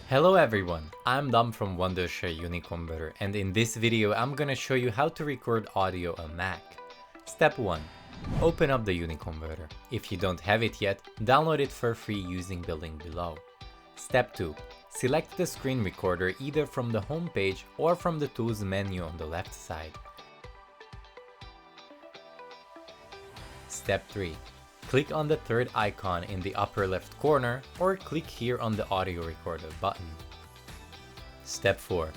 Hello everyone, I'm Dom from Wondershare UniConverter, and in this video I'm gonna show you how to record audio on Mac. Step 1. Open up the UniConverter. If you don't have it yet, download it for free using the link below. Step 2. Select the screen recorder either from the home page or from the Tools menu on the left side. Step 3. Click on the third icon in the upper left corner or click here on the audio recorder button. Step 4.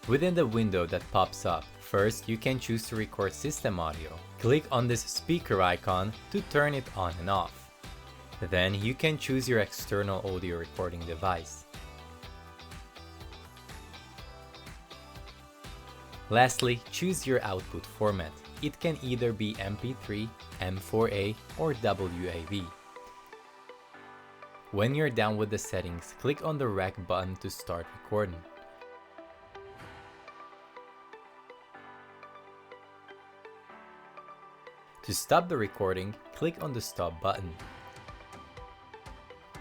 Within the window that pops up, first you can choose to record system audio. Click on this speaker icon to turn it on and off. Then you can choose your external audio recording device. Lastly, choose your output format. It can either be MP3, M4A, or WAV. When you're done with the settings, click on the Rec button to start recording. To stop the recording, click on the Stop button.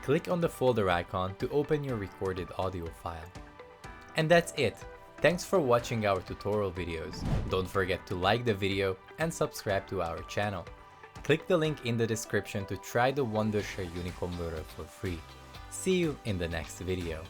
Click on the folder icon to open your recorded audio file. And that's it! Thanks for watching our tutorial videos. Don't forget to like the video and subscribe to our channel. Click the link in the description to try the Wondershare UniConverter for free. See you in the next video.